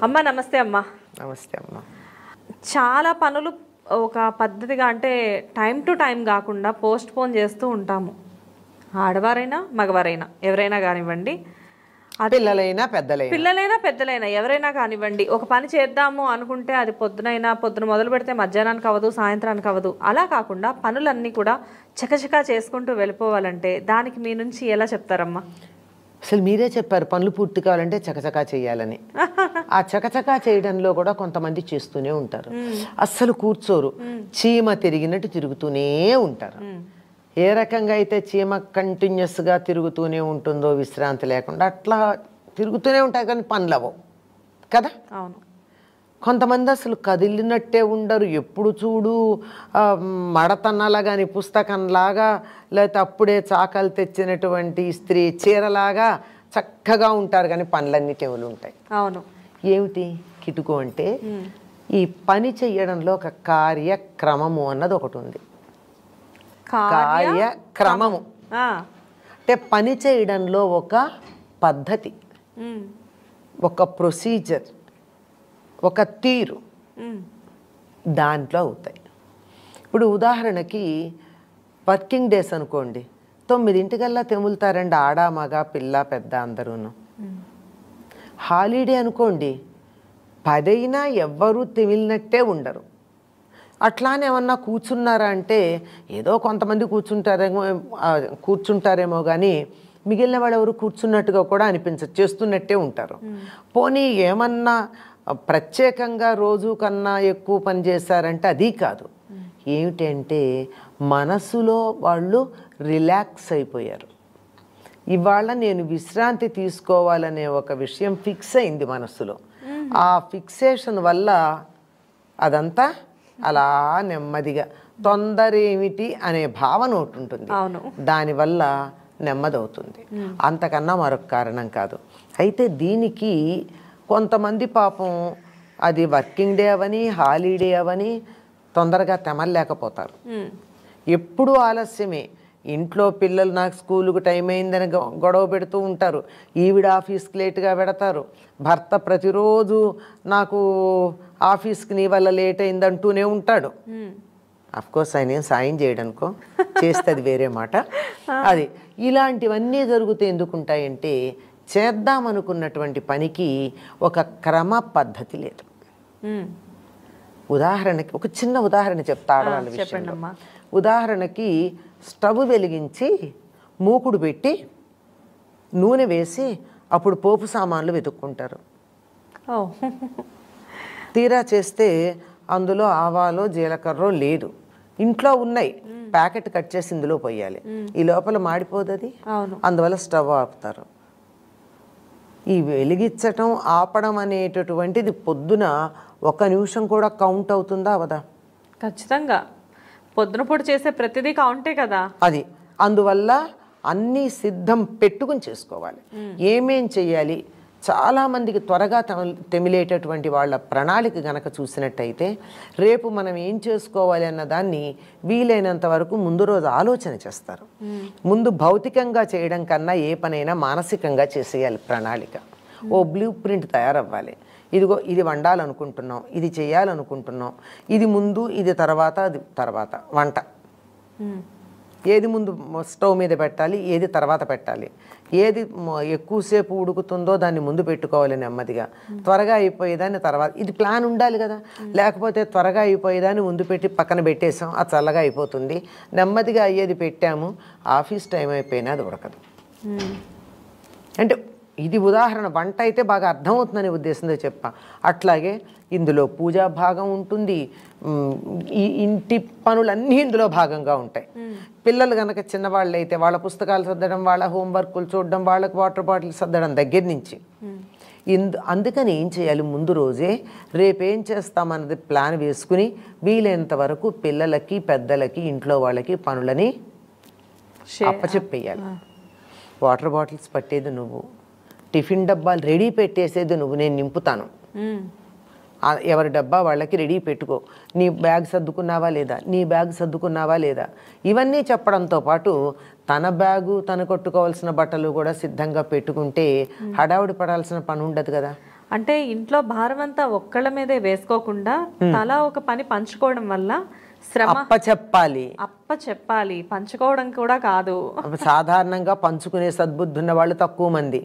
అమ్మ నమస్తే అమ్మ. నమస్తే అమ్మ. చాలా పనులు ఒక పద్ధతిగా అంటే టైం టు టైం కాకుండా పోస్ట్ పోన్ చేస్తూ ఉంటాము. ఆడవారైనా మగవారైనా ఎవరైనా కానివ్వండి, పిల్లలైనా పెద్దలైనా ఎవరైనా కానివ్వండి, ఒక పని చేద్దాము అనుకుంటే అది పొద్దున మొదలు పెడితే మధ్యాహ్నానికి అవ్వదు, సాయంత్రానికి అవ్వదు. అలా కాకుండా పనులన్నీ కూడా చకచకా చేసుకుంటూ వెళ్ళిపోవాలంటే దానికి మీ నుంచి ఎలా చెప్తారమ్మా? అసలు మీరే చెప్పారు పనులు పూర్తి కావాలంటే చకచకా చేయాలని. ఆ చకచకా చేయడంలో కూడా కొంతమంది చేస్తూనే ఉంటారు, అస్సలు కూర్చోరు, చీమ తిరిగినట్టు తిరుగుతూనే ఉంటారు. ఏ రకంగా అయితే చీమ కంటిన్యూస్గా తిరుగుతూనే ఉంటుందో విశ్రాంతి లేకుండా, అట్లా తిరుగుతూనే ఉంటాయి కానీ పనులు అవ్వవు కదా. అవును. కొంతమంది అసలు కదిలినట్టే ఉండరు, ఎప్పుడు చూడు మడతన్నలా కానీ పుస్తకంలాగా, లేకపోతే అప్పుడే చాకలు తెచ్చినటువంటి స్త్రీ చీరలాగా చక్కగా ఉంటారు కానీ పనులన్నీ తెవులు ఉంటాయి. అవును. ఏమిటి కిటుకు అంటే, ఈ పని చెయ్యడంలో ఒక కార్యక్రమము అన్నది ఒకటి ఉంది. కార్యక్రమము అంటే పని చేయడంలో ఒక పద్ధతి, ఒక ప్రొసీజర్, ఒక తీరు దాంట్లో అవుతాయి. ఇప్పుడు ఉదాహరణకి వర్కింగ్ డేస్ అనుకోండి, 9 తెములుతారండి ఆడ మగ పిల్ల పెద్ద అందరూ. హాలిడే అనుకోండి, 10 ఎవ్వరూ తెమిలినట్టే ఉండరు. అట్లానే ఏమన్నా కూర్చున్నారా అంటే ఏదో కొంతమంది కూర్చుంటారేమో కానీ మిగిలిన వాళ్ళు ఎవరు కూర్చున్నట్టుగా కూడా అనిపించదు, చేస్తున్నట్టే ఉంటారు. పోనీ ఏమన్నా ప్రత్యేకంగా రోజు కన్నా ఎక్కువ పని చేశారంటే అది కాదు. ఏమిటంటే మనసులో వాళ్ళు రిలాక్స్ అయిపోయారు. ఇవాళ నేను విశ్రాంతి తీసుకోవాలనే ఒక విషయం ఫిక్స్ అయింది మనసులో. ఆ ఫిక్సేషన్ వల్ల అదంతా అలా నెమ్మదిగా, తొందర ఏమిటి అనే భావన ఒకటి ఉంటుంది, దానివల్ల నెమ్మదవుతుంది. అంతకన్నా మరొక కారణం కాదు. అయితే దీనికి కొంతమంది పాపం అది వర్కింగ్ డే అవని హాలిడే అవని తొందరగా తెమలేకపోతారు, ఎప్పుడూ ఆలస్యమే. ఇంట్లో పిల్లలు నాకు స్కూలుకు టైం అయిందని గొడవ పెడుతూ ఉంటారు, ఈవిడ ఆఫీస్కి లేటుగా పెడతారు, భర్త ప్రతిరోజు నాకు ఆఫీస్కి నీ వల్ల లేట్ అయిందంటూనే ఉంటాడు. అఫ్కోర్స్ ఆయన ఏం సాయం చేయడానికో, చేస్తే అది వేరే మాట. అది ఇలాంటివన్నీ జరుగుతూ ఎందుకుంటాయంటే చేద్దామనుకున్నటువంటి పనికి ఒక క్రమ పద్ధతి లేదు. ఉదాహరణకి ఒక చిన్న ఉదాహరణ చెప్తా ఆడవాళ్ళ విషయంలో. ఉదాహరణకి స్టవ్ వెలిగించి మూకుడు పెట్టి నూనె వేసి అప్పుడు పోపు సామాన్లు వెతుక్కుంటారు. తీరా చేస్తే అందులో ఆవాలో జీలకర్ర లేదు, ఇంట్లో ఉన్నాయి, ప్యాకెట్ కట్ చేసి ఇందులో పోయాలి, ఈ లోపల మాడిపోదు అది. అందువల్ల స్టవ్ ఆపుతారు. ఈ వెలిగించటం ఆపడం అనేటటువంటిది పొద్దున 1 నిమిషం కూడా కౌంట్ అవుతుందా అవదా? ఖచ్చితంగా. పొద్దున పూట చేసే ప్రతిదీ కౌంటే కదా అది. అందువల్ల అన్నీ సిద్ధం పెట్టుకుని చేసుకోవాలి. ఏమేం చెయ్యాలి, చాలామందికి త్వరగా తెమిలేటటువంటి వాళ్ళ ప్రణాళిక గనక చూసినట్టయితే రేపు మనం ఏం చేసుకోవాలి అన్న దాన్ని వీలైనంత వరకు ముందు రోజు ఆలోచన చేస్తారు. ముందు భౌతికంగా చేయడం కన్నా ఏ పనైనా మానసికంగా చేసేయాలి. ప్రణాళిక, ఓ బ్లూ ప్రింట్ తయారవ్వాలి. ఇదిగో ఇది వండాలనుకుంటున్నాం, ఇది చేయాలనుకుంటున్నాం, ఇది ముందు ఇది తర్వాత, అది తర్వాత. వంట ఏది ముందు స్టవ్ మీద పెట్టాలి, ఏది తర్వాత పెట్టాలి, ఏది ఎక్కువసేపు ఉడుకుతుందో దాన్ని ముందు పెట్టుకోవాలి నెమ్మదిగా, త్వరగా అయిపోయేదాన్ని తర్వాత. ఇది ప్లాన్ ఉండాలి కదా. లేకపోతే త్వరగా అయిపోయేదాన్ని ముందు పెట్టి పక్కన పెట్టేసాం, అది చల్లగా అయిపోతుంది. నెమ్మదిగా అయ్యేది పెట్టాము, ఆఫీస్ టైం అయిపోయినా అది ఉడకదు. అంటే ఇది ఉదాహరణ. వంట అయితే బాగా అర్థమవుతుందనే ఉద్దేశంతో చెప్పా. అట్లాగే ఇందులో పూజా భాగం ఉంటుంది, ఈ ఇంటి పనులన్నీ ఇందులో భాగంగా ఉంటాయి. పిల్లలు కనుక చిన్నవాళ్ళు అయితే వాళ్ళ పుస్తకాలు సర్దడం, వాళ్ళ హోంవర్కులు చూడడం, వాళ్ళకి వాటర్ బాటిల్ సర్దడం దగ్గర నుంచి అందుకని ఏం చేయాలి, ముందు రోజే రేపేం చేస్తామన్నది ప్లాన్ వేసుకుని వీలైనంత వరకు పిల్లలకి పెద్దలకి ఇంట్లో వాళ్ళకి పనులని అప్పచెప్పేయాలి. వాటర్ బాటిల్స్ పట్టేది నువ్వు, టిఫిన్ డబ్బాలు రెడీ పెట్టేసేది నువ్వు, నేను నింపుతాను. ఎవరి డబ్బా వాళ్ళకి రెడీ పెట్టుకో, నీ బ్యాగ్ సర్దుకున్నావా లేదా, నీ బ్యాగ్ సర్దుకున్నావా లేదా, ఇవన్నీ చెప్పడంతో పాటు తన బ్యాగు తను కొట్టుకోవాల్సిన బట్టలు కూడా సిద్ధంగా పెట్టుకుంటే హడావుడి పడాల్సిన పని ఉండదు కదా. అంటే ఇంట్లో భారం అంతా ఒక్కళ్ళ మీదే వేసుకోకుండా తలా ఒక పని పంచుకోవడం వల్ల శ్రమ చెప్పాలి పంచుకోవడం కూడా కాదు. సాధారణంగా పంచుకునే సద్బుద్ధి ఉన్న వాళ్ళు తక్కువ మంది.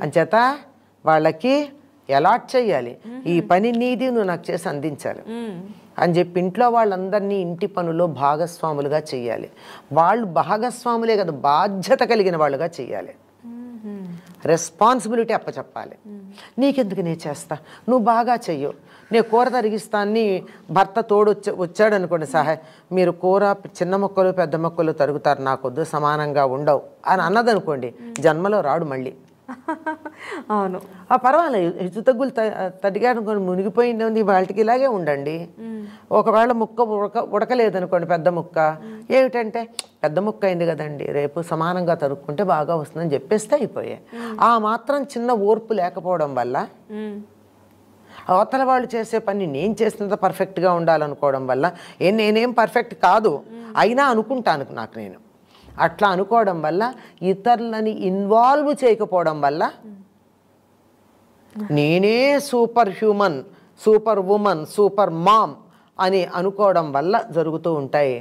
అంచేత వాళ్ళకి అలాట్ చేయాలి, ఈ పని నీది, నువ్వు నాకు చేసి అందించాలి అని చెప్పి ఇంట్లో వాళ్ళందరినీ ఇంటి పనులో భాగస్వాములుగా చెయ్యాలి. వాళ్ళు భాగస్వాములే కదా, బాధ్యత కలిగిన వాళ్ళుగా చెయ్యాలి. రెస్పాన్సిబిలిటీ అప్పచెప్పాలి. నీకెందుకు నేను చేస్తా, నువ్వు బాగా చెయ్యు, నేను కూర తరిగిస్తాన్ని భర్త వచ్చాడు అనుకోండి, మీరు కూర చిన్న ముక్కలు పెద్ద ముక్కలు తరుగుతారు, నాకొద్దు, సమానంగా ఉండవు అని అన్నదనుకోండి, జన్మలో రాడు మళ్ళీ. అవును, పర్వాలేదు, హెచ్చు తగ్గులు తడిగానుకొని మునిగిపోయింది ఉంది, వాళ్ళకి ఇలాగే ఉండండి. ఒకవేళ ముక్క ఉడకలేదనుకోండి, పెద్ద ముక్క, ఏమిటంటే పెద్ద ముక్క అయింది కదండి, రేపు సమానంగా తరుక్కుంటే బాగా వస్తుందని చెప్పేస్తే అయిపోయాయి. ఆ మాత్రం చిన్న ఓర్పు లేకపోవడం వల్ల, అవతల వాళ్ళు చేసే పని నేను చేసినంత పర్ఫెక్ట్గా ఉండాలనుకోవడం వల్ల, నేనేం పర్ఫెక్ట్ కాదు అయినా అనుకుంటాను నాకు నేను, అట్లా అనుకోవడం వల్ల, ఇతరులని ఇన్వాల్వ్ చేయకపోవడం వల్ల, నేనే super human, super woman, super mom అని అనుకోవడం వల్ల జరుగుతూ ఉంటాయి.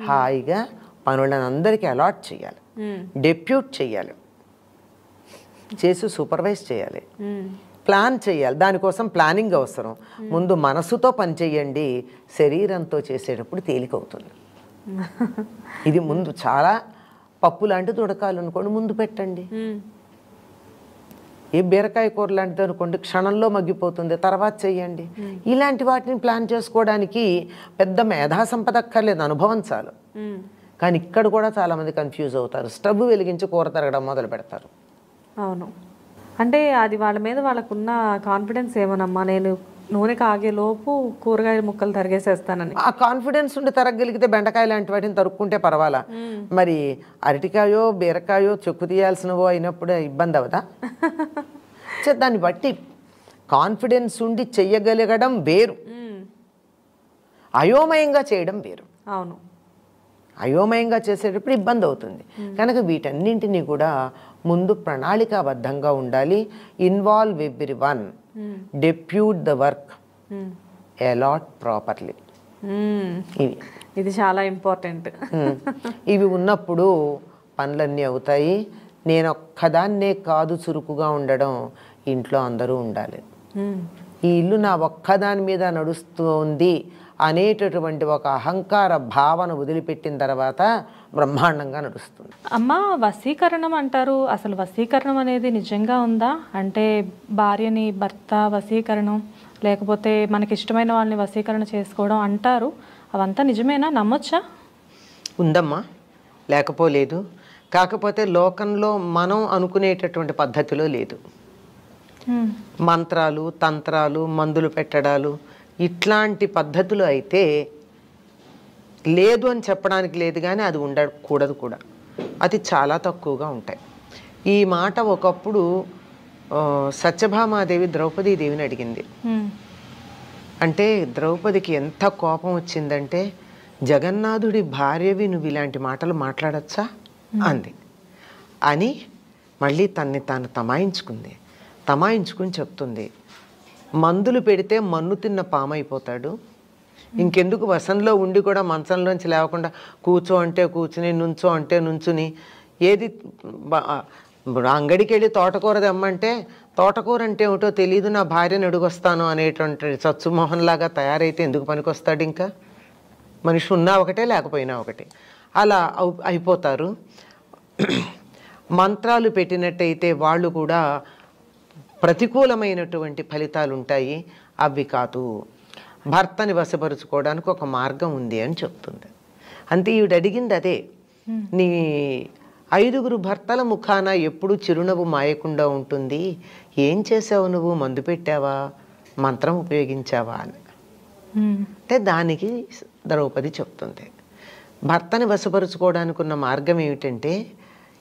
హాయిగా పనులను అందరికీ అలాట్ చేయాలి, డెప్యూట్ చేయాలి, చేసి సూపర్వైజ్ చేయాలి, ప్లాన్ చేయాలి. దానికోసం ప్లానింగ్ అవసరం. ముందు మనసుతో పని చేయండి, శరీరంతో చేసేటప్పుడు తేలికవుతుంది. ఇది ముందు చాలా పప్పు లాంటిది ఉడకాలనుకోండి, ముందు పెట్టండి. ఏ బీరకాయ కూర లాంటిది అనుకోండి, క్షణంలో మగ్గిపోతుంది, తర్వాత చెయ్యండి. ఇలాంటి వాటిని ప్లాన్ చేసుకోవడానికి పెద్ద మేధా సంపద అక్కర్లేదు, అనుభవం చాలు. కానీ ఇక్కడ కూడా చాలామంది కన్ఫ్యూజ్ అవుతారు, స్టవ్ వెలిగించి కూర తరగడం మొదలు పెడతారు. అవును, అంటే అది వాళ్ళ మీద వాళ్ళకున్న కాన్ఫిడెన్స్ ఏమోనమ్మా, నేను నూనె కాగేలోపు కూరగాయ ముక్కలు తరిగేసేస్తానని. ఆ కాన్ఫిడెన్స్ ఉండి తరగలిగితే బెండకాయ లాంటి వాటిని తరుక్కుంటే పర్వాలా, మరి అరటికాయో బీరకాయో చెక్కు తీయాల్సినవో అయినప్పుడు ఇబ్బంది అవదా? దాన్ని బట్టి కాన్ఫిడెన్స్ ఉండి చెయ్యగలగడం వేరు, అయోమయంగా చేయడం వేరు. అవును, అయోమయంగా చేసేటప్పుడు ఇబ్బంది అవుతుంది. కనుక వీటన్నింటినీ కూడా ముందు ప్రణాళికాబద్ధంగా ఉండాలి. Involve every one, depute the work, allot properly. ఇది చాలా ఇంపార్టెంట్. ఇవి ఉన్నప్పుడు పనులన్నీ అవుతాయి. నేను ఒక్కదాన్నే కాదు చురుకుగా ఉండడం, ఇంట్లో అందరూ ఉండాలి. ఈ ఇల్లు నా ఒక్కదాని మీద నడుస్తుంది అనేటటువంటి ఒక అహంకార భావన వదిలిపెట్టిన తర్వాత బ్రహ్మాండంగా నడుస్తుంది. అమ్మ, వశీకరణం అంటారు, అసలు వశీకరణం అనేది నిజంగా ఉందా? అంటే భార్యని భర్త వశీకరణం, లేకపోతే మనకి ఇష్టమైన వాళ్ళని వశీకరణ చేసుకోవడం అంటారు, అవంతా నిజమేనా, నమ్మొచ్చా? ఉందమ్మా, లేకపోలేదు. కాకపోతే లోకంలో మనం అనుకునేటటువంటి పద్ధతిలో లేదు. మంత్రాలు, తంత్రాలు, మందులు పెట్టడాలు, ఇట్లాంటి పద్ధతులు అయితే లేదు అని చెప్పడానికి లేదు, కానీ అది ఉండకూడదు కూడా. అది చాలా తక్కువగా ఉంటాయి. ఈ మాట ఒకప్పుడు సత్యభామాదేవి ద్రౌపదీదేవిని అడిగింది. అంటే ద్రౌపదికి ఎంత కోపం వచ్చిందంటే, జగన్నాథుడి భార్యవి నువ్వు ఇలాంటి మాటలు మాట్లాడచ్చా అంది. అని మళ్ళీ తన్ని తాను తమాయించుకుని చెప్తుంది, మందులు పెడితే మన్ను తిన్న పామైపోతాడు, ఇంకెందుకు వసంలో ఉండి కూడా మంచంలోంచి లేకుండా కూర్చో అంటే కూర్చుని, నుంచో అంటే నుంచుని, ఏది అంగడికి వెళ్ళి తోటకూర తెమ్మంటే తోటకూర అంటే ఏమిటో తెలియదు, నా భార్యను అడుగొస్తాను అనేటువంటి సత్సుమోహన్లాగా తయారైతే ఎందుకు పనికొస్తాడు? ఇంకా మనిషి ఉన్నా ఒకటే, లేకపోయినా ఒకటే, అలా అయిపోతారు. మంత్రాలు పెట్టినట్టయితే వాళ్ళు కూడా ప్రతికూలమైనటువంటి ఫలితాలు ఉంటాయి. అవి కాదు, భర్తని వశపరుచుకోవడానికి ఒక మార్గం ఉంది అని చెప్తుంది. అంతే, ఈవిడ అడిగింది అదే. నీ 5 భర్తల ముఖాన ఎప్పుడు చిరునవ్వు మాయకుండా ఉంటుంది, ఏం చేసావు నువ్వు? మందు పెట్టావా, మంత్రం ఉపయోగించావా అని. అంటే దానికి ద్రౌపది చెప్తుంది, భర్తని వశపరుచుకోవడానికి ఉన్న మార్గం ఏమిటంటే,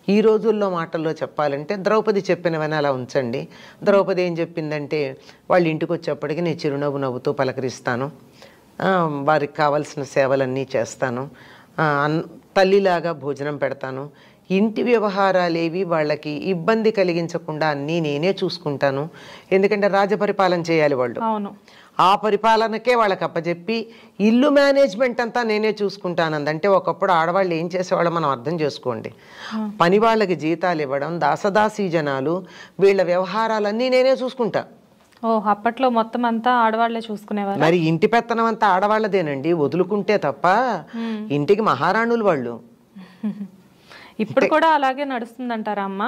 ఈ రోజుల్లో మాటల్లో చెప్పాలంటే ద్రౌపది చెప్పినవని అలా ఉంచండి. ద్రౌపది ఏం చెప్పిందంటే, వాళ్ళ ఇంటికి వచ్చేప్పటికి నేను చిరునవ్వు నవ్వుతూ పలకరిస్తాను, వారికి కావాల్సిన సేవలన్నీ చేస్తాను, తల్లిలాగా భోజనం పెడతాను, ఇంటి వ్యవహారాలేవి వాళ్ళకి ఇబ్బంది కలిగించకుండా అన్నీ నేనే చూసుకుంటాను. ఎందుకంటే రాజపరిపాలన చేయాలి వాళ్ళు. ఆ పరిపాలనకే వాళ్ళకి అప్పచెప్పి ఇల్లు మేనేజ్మెంట్ అంతా నేనే చూసుకుంటానంది. అంటే ఒకప్పుడు ఆడవాళ్ళు ఏం చేసేవాళ్ళో మనం అర్థం చేసుకోండి. పని వాళ్ళకి జీతాలు ఇవ్వడం, దాసదాసీ జనాలు, వీళ్ళ వ్యవహారాలన్నీ నేనే చూసుకుంటా. అప్పట్లో మొత్తం అంతా ఆడవాళ్లే చూసుకునేవారు. మరి ఇంటి పెత్తనం అంతా ఆడవాళ్ళదేనండి, వదులుకుంటే తప్ప. ఇంటికి మహారాణులు వాళ్ళు. ఇప్పుడు కూడా అలాగే నడుస్తుందంటారా అమ్మ?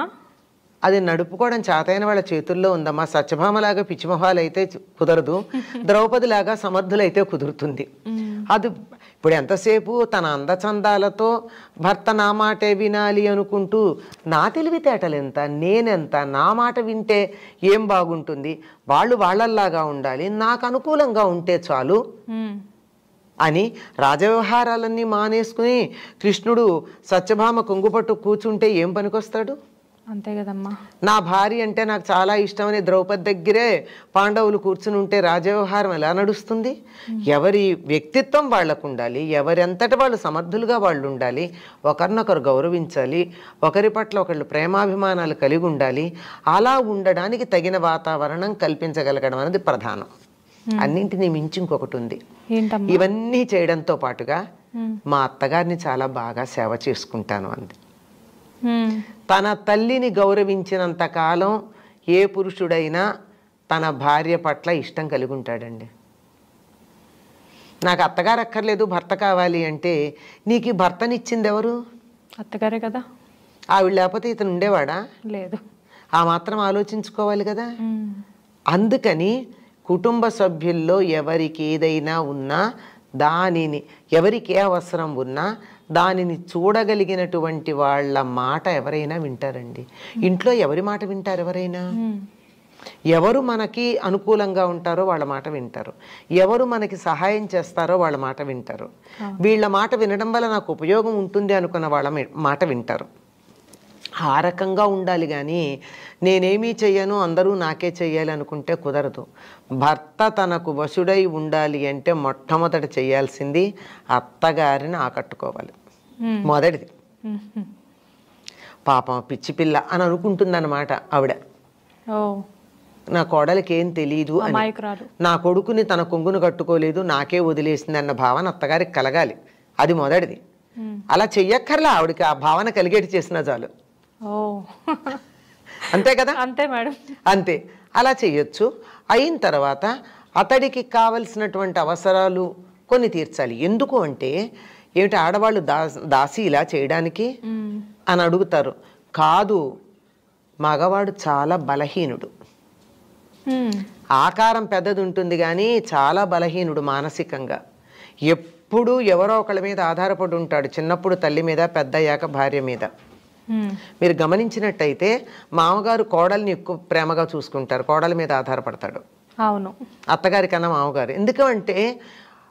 అది నడుపుకోవడం చేతైన వాళ్ళ చేతుల్లో ఉందమ్మా. సత్యభామలాగా పిచ్చిమొహాలు అయితే కుదరదు, ద్రౌపదిలాగా సమర్థులైతే కుదురుతుంది. అది ఇప్పుడు ఎంతసేపు తన అందచందాలతో భర్త నా మాటే వినాలి అనుకుంటూ, నా తెలివితేటలు ఎంత, నేనెంత, నా మాట వింటే ఏం బాగుంటుంది, వాళ్ళు వాళ్ళల్లాగా ఉండాలి, నాకు అనుకూలంగా ఉంటే చాలు అని రాజవ్యవహారాలన్నీ మానేసుకుని కృష్ణుడు సత్యభామ కొంగుపట్టు కూర్చుంటే ఏం పనికొస్తాడు? అంతే కదమ్మా. నా భార్య అంటే నాకు చాలా ఇష్టమని ద్రౌపది దగ్గరే పాండవులు కూర్చుని ఉంటే రాజవ్యవహారం ఎలా నడుస్తుంది? ఎవరి వ్యక్తిత్వం వాళ్ళకు ఉండాలి, ఎవరెంతటి వాళ్ళు సమర్థులుగా వాళ్ళు ఉండాలి, ఒకరినొకరు గౌరవించాలి, ఒకరి పట్ల ఒకళ్ళు ప్రేమాభిమానాలు కలిగి ఉండాలి. అలా ఉండడానికి తగిన వాతావరణం కల్పించగలగడం అనేది ప్రధానం. అన్నింటినీ మించి ఇంకొకటి ఉంది. ఇవన్నీ చేయడంతో పాటుగా మా అత్తగారిని చాలా బాగా సేవ చేసుకుంటాను అంది. తన తల్లిని గౌరవించినంత కాలం ఏ పురుషుడైనా తన భార్య పట్ల ఇష్టం కలిగి ఉంటాడండి. నాకు అత్తగారు అక్కర్లేదు, భర్త కావాలి అంటే, నీకు ఈ భర్తనిచ్చింది ఎవరు? అత్తగారే కదా. ఆవిడ లేకపోతే ఇతను ఉండేవాడా? లేదు. ఆ మాత్రం ఆలోచించుకోవాలి కదా. అందుకని కుటుంబ సభ్యుల్లో ఎవరికి ఏదైనా ఉన్నా దానిని, ఎవరికి ఏ అవసరం ఉన్నా దానిని చూడగలిగినటువంటి వాళ్ళ మాట ఎవరైనా వింటారండి. ఇంట్లో ఎవరి మాట వింటారు? ఎవరైనా ఎవరు మనకి అనుకూలంగా ఉంటారో వాళ్ళ మాట వింటారు, ఎవరు మనకి సహాయం చేస్తారో వాళ్ళ మాట వింటారు. వీళ్ళ మాట వినడం వల్ల నాకు ఉపయోగం ఉంటుంది అనుకున్న వాళ్ళ మాట వింటారు. ఆ రకంగా ఉండాలి. కానీ నేనేమీ చెయ్యను, అందరూ నాకే చెయ్యాలి అనుకుంటే కుదరదు. భర్త తనకు వశుడై ఉండాలి అంటే మొట్టమొదటి చేయాల్సింది అత్తగారిని ఆకట్టుకోవాలి. మొదటిది. పాపం పిచ్చి పిల్ల అని అనుకుంటుందన్నమాట ఆవిడ. నా కోడలికి ఏం తెలియదు అని, నా కొడుకుని తన కొంగును కట్టుకోలేదు, నాకే వదిలేసింది అన్న భావన అత్తగారికి కలగాలి. అది మొదటిది. అలా చెయ్యక్కర్లా, ఆవిడకి ఆ భావన కలిగేటి చేసినా చాలు. అంతే కదా? అంతే మేడం. అంతే. అలా చెయ్యొచ్చు. అయిన తర్వాత అతడికి కావలసినటువంటి అవసరాలు కొన్ని తీర్చాలి. ఎందుకు అంటే, ఏమిటి ఆడవాళ్ళు దాసి ఇలా చేయడానికి అని అడుగుతారు. కాదు, మగవాడు చాలా బలహీనుడు. ఆకారం పెద్దది ఉంటుంది కానీ చాలా బలహీనుడు మానసికంగా. ఎప్పుడూ ఎవరో ఒకళ్ళ మీద ఆధారపడి ఉంటాడు. చిన్నప్పుడు తల్లి మీద, పెద్దయ్యాక భార్య మీద. మీరు గమనించినట్టయితే మామగారు కోడల్ని ఎక్కువ ప్రేమగా చూసుకుంటారు, కోడల మీద ఆధారపడతాడు. అవును, అత్తగారి కన్నా మామగారు. ఎందుకంటే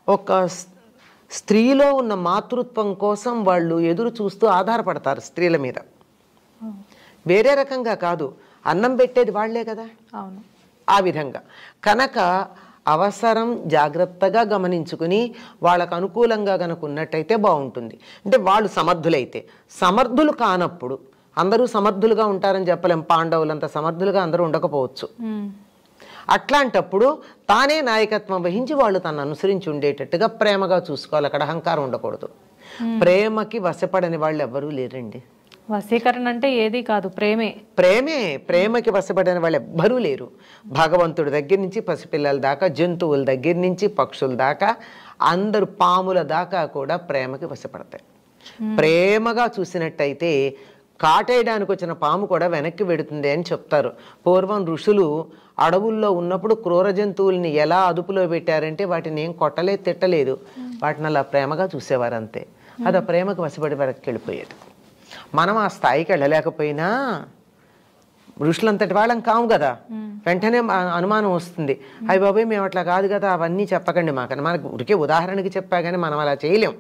ఒక స్త్రీలో ఉన్న మాతృత్వం కోసం వాళ్ళు ఎదురు చూస్తూ ఆధారపడతారు స్త్రీల మీద. వేరే రకంగా కాదు, అన్నం పెట్టేది వాళ్లే కదా. అవును. ఆ విధంగా కనుక అవసరం జాగ్రత్తగా గమనించుకుని వాళ్ళకు అనుకూలంగా కనుక ఉన్నట్టయితే బాగుంటుంది. అంటే వాళ్ళు సమర్థులైతే. సమర్థులు కానప్పుడు, అందరూ సమర్థులుగా ఉంటారని చెప్పలేం, పాండవులంత సమర్థులుగా అందరూ ఉండకపోవచ్చు. అట్లాంటప్పుడు తానే నాయకత్వం వహించి వాళ్ళు తను అనుసరించి ఉండేటట్టుగా ప్రేమగా చూసుకోవాలి. అక్కడ అహంకారం ఉండకూడదు. ప్రేమకి వశపడని వాళ్ళు ఎవ్వరూ లేరండి. వశీకరణ అంటే ఏది కాదు, ప్రేమే. ప్రేమకి వశపడని వాళ్ళు ఎవ్వరూ లేరు. భగవంతుడి దగ్గర నుంచి పసిపిల్లల దాకా, జంతువుల దగ్గర నుంచి పక్షుల దాకా, అందరూ పాముల దాకా కూడా ప్రేమకి వశపడతాయి. ప్రేమగా చూసినట్టయితే కాటేయడానికి వచ్చిన పాము కూడా వెనక్కి వెడుతుంది అని చెప్తారు. పూర్వం ఋషులు అడవుల్లో ఉన్నప్పుడు క్రూర జంతువుల్ని ఎలా అదుపులో పెట్టారంటే వాటిని ఏం కొట్టలేదు, తిట్టలేదు, వాటిని అలా ప్రేమగా చూసేవారు అంతే. అది ఆ ప్రేమకు వశపడి వెనక్కి వెళ్ళిపోయేది. మనం ఆ స్థాయికి వెళ్ళలేకపోయినా ఋషులంతటి వాళ్ళం కాము కదా, వెంటనే అనుమానం వస్తుంది. అయ్య బాబాయ్ మేము అట్లా కాదు కదా, అవన్నీ చెప్పకండి మాకని. మనకు ఉరికే ఉదాహరణకి చెప్పా కానీ మనం అలా చేయలేం.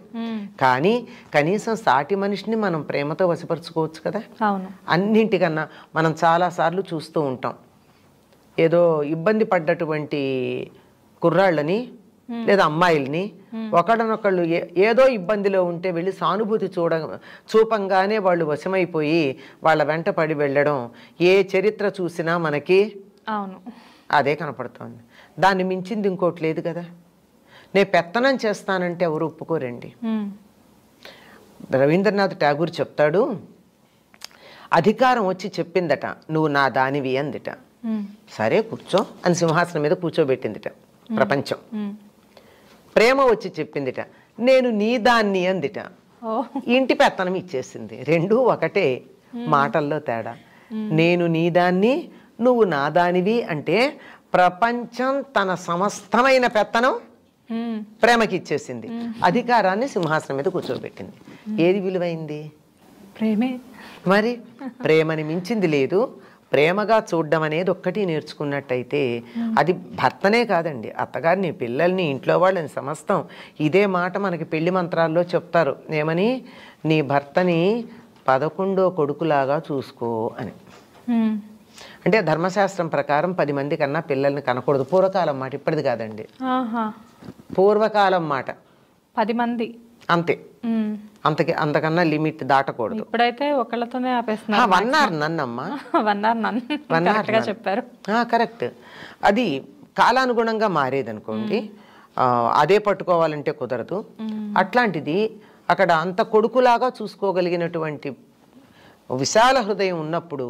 కానీ కనీసం సాటి మనిషిని మనం ప్రేమతో వశపరుచుకోవచ్చు కదా. అవును. అన్నింటికన్నా మనం చాలాసార్లు చూస్తూ ఉంటాం, ఏదో ఇబ్బంది పడ్డటువంటి కుర్రాళ్ళని లేదా అమ్మాయిల్ని ఒకళ్ళనొకళ్ళు ఏదో ఇబ్బందిలో ఉంటే వెళ్ళి సానుభూతి చూపంగానే వాళ్ళు వశమైపోయి వాళ్ళ వెంట పడి వెళ్ళడం ఏ చరిత్ర చూసినా మనకి అవును అదే కనపడుతోంది. దాన్ని మించింది ఇంకోటి లేదు కదా. నేను పెత్తనం చేస్తానంటే ఎవరు ఒప్పుకోరండి. రవీంద్రనాథ్ ఠాగూర్ చెప్తాడు, అధికారం వచ్చి చెప్పిందట నువ్వు నా దానివి అందిట. సరే కూర్చో అని సింహాసనం మీద కూర్చోబెట్టిందిట ప్రపంచం. ప్రేమ వచ్చి చెప్పిందిట నేను నీ దాన్ని అందిట. ఇంటి పెత్తనం ఇచ్చేసింది. రెండూ ఒకటే, మాటల్లో తేడా. నేను నీ దాన్ని నువ్వు నా దానివి అంటే ప్రపంచం తన సమస్తమైన పెత్తనం ప్రేమకి ఇచ్చేసింది, అధికారాన్ని సింహాసనం మీద కూర్చోబెట్టింది. ఏది విలువైంది? ప్రేమే. మరి ప్రేమని మించింది లేదు. ప్రేమగా చూడడం అనేది ఒక్కటి నేర్చుకున్నట్టయితే అది భర్తనే కాదండి, అత్తగారిని, పిల్లల్ని, ఇంట్లో వాళ్ళని సమస్తం ఇదే మాట మనకి పెళ్లి మంత్రాల్లో చెప్తారు. ఏమని? నీ భర్తని 11వ కొడుకులాగా చూసుకో అని. అంటే ధర్మశాస్త్రం ప్రకారం 10 మంది కన్నా పిల్లల్ని కనకూడదు. పూర్వకాలం మాట, ఇప్పటిది కాదండి, పూర్వకాలం మాట. 10 మంది అంతే, అంతకన్నా లిమిట్ దాటకూడదు. ఇప్పుడైతే ఒకళ్ళతోనే ఆపేస్తున్నారు. వన్నారు నన్నమ్మా, చెప్పారు. కరెక్ట్. అది కాలానుగుణంగా మారేదనుకోండి, అదే పట్టుకోవాలంటే కుదరదు. అట్లాంటిది అక్కడ అంత కొడుకులాగా చూసుకోగలిగినటువంటి విశాల హృదయం ఉన్నప్పుడు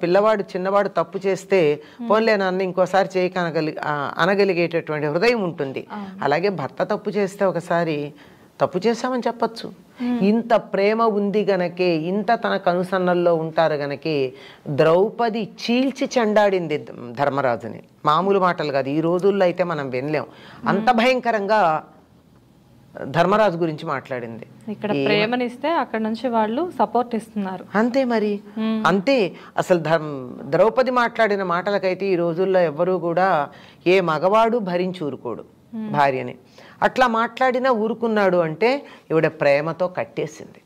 పిల్లవాడు చిన్నవాడు తప్పు చేస్తే పోన్లే నాన్న ఇంకోసారి చేయక అనగలిగేటటువంటి హృదయం ఉంటుంది. అలాగే భర్త తప్పు చేస్తే ఒకసారి తప్పు చేశామని చెప్పచ్చు. ఇంత ప్రేమ ఉంది గనకే, ఇంత తన కనుసన్నల్లో ఉంటారు గనకే ద్రౌపది చీల్చి చెండాడింది ధర్మరాజుని. మామూలు మాటలు కాదు, ఈ రోజుల్లో అయితే మనం వినలేం. అంత భయంకరంగా ధర్మరాజు గురించి మాట్లాడింది. ఇక్కడ ప్రేమనిస్తే అక్కడ నుంచి వాళ్ళు సపోర్ట్ ఇస్తున్నారు. అంతే మరి, అంతే. అసలు ద్రౌపది మాట్లాడిన మాటలకైతే ఈ రోజుల్లో ఎవ్వరూ కూడా ఏ మగవాడు భరించి ఊరుకోడు భార్యని. అట్లా మాట్లాడినా ఊరుకున్నాడు అంటే ఈవిడ ప్రేమతో కట్టేసింది.